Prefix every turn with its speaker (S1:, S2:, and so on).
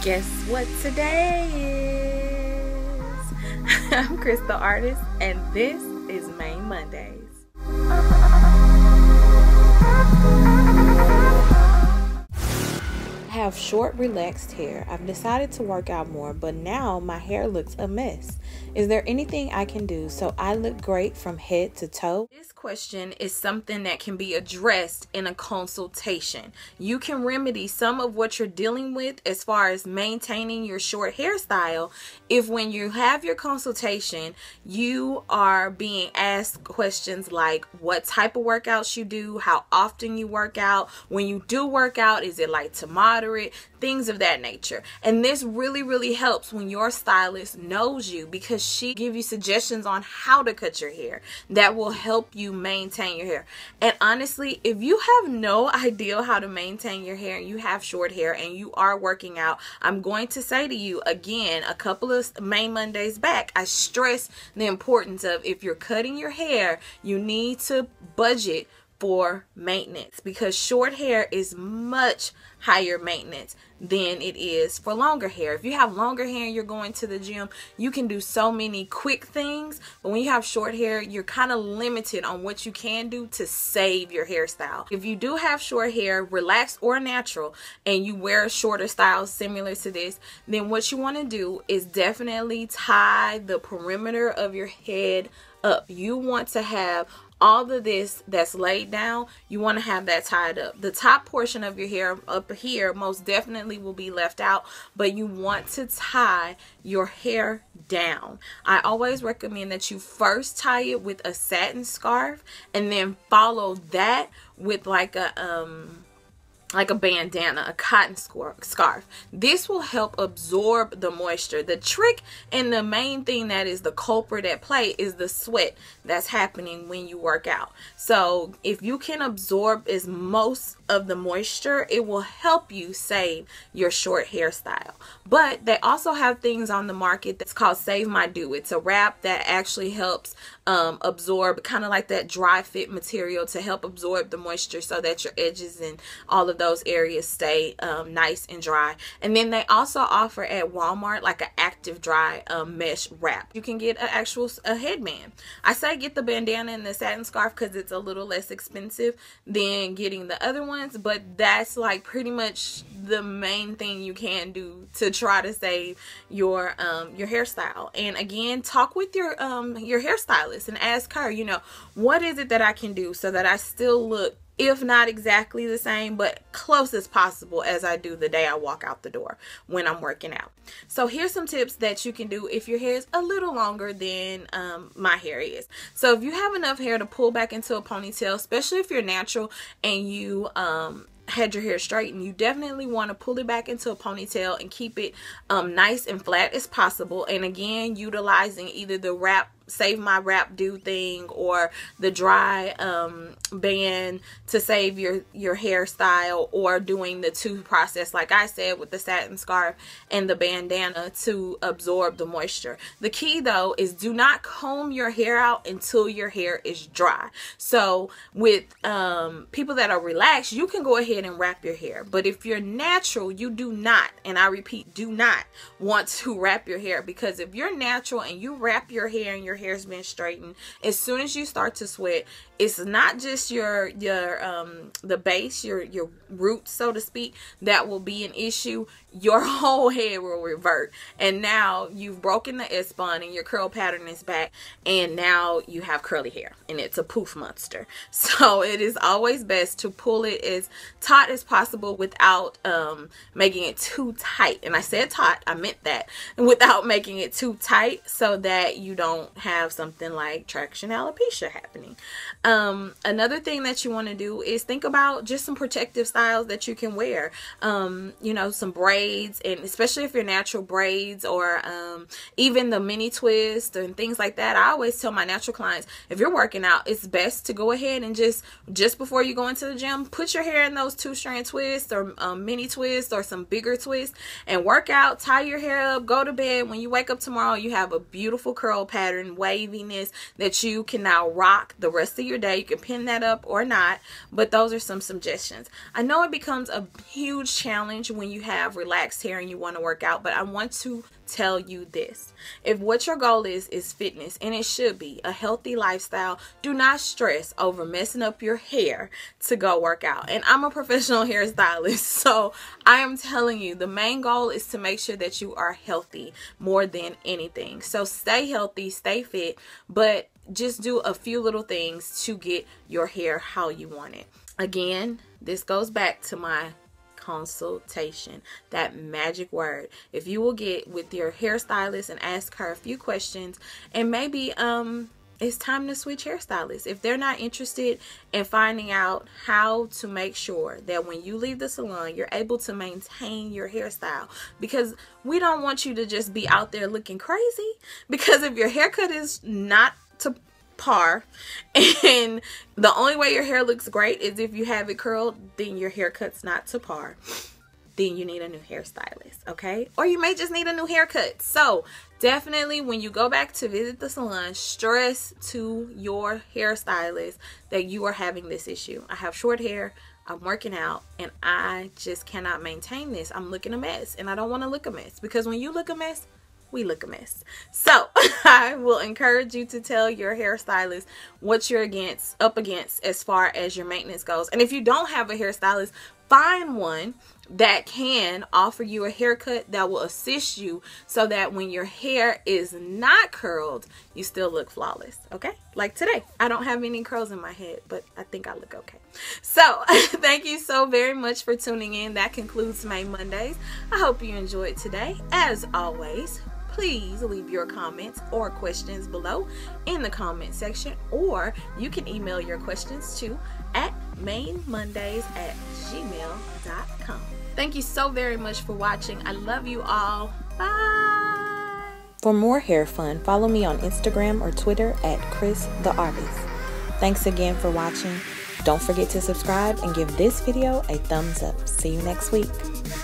S1: Guess what today is? I'm Chris the Artist, and this is Mane Mondays. I have short, relaxed hair. I've decided to work out more, but now my hair looks a mess. Is there anything I can do so I look great from head to toe? This question is something that can be addressed in a consultation. You can remedy some of what you're dealing with as far as maintaining your short hairstyle if when you have your consultation, you are being asked questions like what type of workouts you do, how often you work out, when you do work out, is it light to moderate, things of that nature. And this really helps when your stylist knows you, because she gives you suggestions on how to cut your hair that will help you maintain your hair. And honestly, if you have no idea how to maintain your hair and you have short hair and you are working out, I'm going to say to you again, a couple of Mane Mondays back, I stress the importance of, if you're cutting your hair, you need to budget for maintenance, because short hair is much higher maintenance than it is for longer hair. If you have longer hair and you're going to the gym, you can do so many quick things, but when you have short hair, you're kind of limited on what you can do to save your hairstyle. If you do have short hair, relaxed or natural, and you wear shorter styles similar to this, then what you want to do is definitely tie the perimeter of your head up. You want to have all of this that's laid down, you want to have that tied up. The top portion of your hair up here most definitely will be left out, but you want to tie your hair down. I always recommend that you first tie it with a satin scarf and then follow that with like a bandana, a cotton scarf. This will help absorb the moisture. The trick and the main thing that is the culprit at play is the sweat that's happening when you work out. So if you can absorb as most of the moisture, it will help you save your short hairstyle. But they also have things on the market that's called Save My Do. It's a wrap that actually helps absorb, kind of like that dry fit material, to help absorb the moisture so that your edges and all of those areas stay nice and dry. And then they also offer at Walmart like an active dry mesh wrap. You can get an actual headband. I say get the bandana and the satin scarf because it's a little less expensive than getting the other ones, but that's like pretty much the main thing you can do to try to save your hairstyle. And again, talk with your hairstylist and ask her, you know, what is it that I can do so that I still look, if not exactly the same, but close as possible as I do the day I walk out the door when I'm working out. So here's some tips that you can do if your hair is a little longer than my hair is. So if you have enough hair to pull back into a ponytail, especially if you're natural and you had your hair straightened, you definitely want to pull it back into a ponytail and keep it nice and flat as possible. And again, utilizing either the wrap, Save My Wrap Do thing, or the dry band to save your hairstyle, or doing the two process like I said with the satin scarf and the bandana to absorb the moisture. The key though is do not comb your hair out until your hair is dry. So with people that are relaxed, you can go ahead and wrap your hair, but if you're natural, you do not, and I repeat, do not want to wrap your hair, because if you're natural and you wrap your hair and your hair's been straightened, as soon as you start to sweat, it's not just the base, your roots, so to speak, that will be an issue. Your whole head will revert, and now you've broken the S-bun and your curl pattern is back, and now you have curly hair and it's a poof monster. So it is always best to pull it as taut as possible without making it too tight. And I said taut, I meant that, without making it too tight so that you don't have something like traction alopecia happening. Another thing that you want to do is think about just some protective styles that you can wear. You know, some braids, and especially if you're natural, braids, or even the mini twist and things like that. I always tell my natural clients, if you're working out, it's best to go ahead and just before you go into the gym, put your hair in those 2-strand twists or mini twists or some bigger twists and work out, tie your hair up, go to bed. When you wake up tomorrow, you have a beautiful curl pattern and waviness that you can now rock the rest of your day. You can pin that up or not, but those are some suggestions. I know it becomes a huge challenge when you have relaxed hair and you want to work out, but I want to tell you this. If what your goal is fitness, and it should be a healthy lifestyle, do not stress over messing up your hair to go work out. And I'm a professional hairstylist, so I am telling you, the main goal is to make sure that you are healthy more than anything. So stay healthy, stay fit, but just do a few little things to get your hair how you want it. Again, this goes back to my consultation, that magic word. If you will get with your hairstylist and ask her a few questions, and maybe it's time to switch hairstylists. If they're not interested in finding out how to make sure that when you leave the salon, you're able to maintain your hairstyle, because we don't want you to just be out there looking crazy, because if your haircut is not to par and the only way your hair looks great is if you have it curled, then your haircut's not to par. Then you need a new hairstylist, okay? Or you may just need a new haircut. So definitely when you go back to visit the salon, stress to your hairstylist that you are having this issue. I have short hair, I'm working out, and I just cannot maintain this. I'm looking a mess, and I don't want to look a mess, because when you look a mess, we look a mess. So I will encourage you to tell your hairstylist what you're up against as far as your maintenance goes. And if you don't have a hairstylist, find one that can offer you a haircut that will assist you, so that when your hair is not curled, you still look flawless. Okay? Like today, I don't have any curls in my head, but I think I look okay. So thank you so very much for tuning in. That concludes Mane Mondays. I hope you enjoyed today. As always, please leave your comments or questions below in the comment section, or you can email your questions to ManeMondays@gmail.com. Thank you so very much for watching. I love you all. Bye.
S2: For more hair fun, follow me on Instagram or Twitter @ChrisTheArtist. Thanks again for watching. Don't forget to subscribe and give this video a thumbs up. See you next week.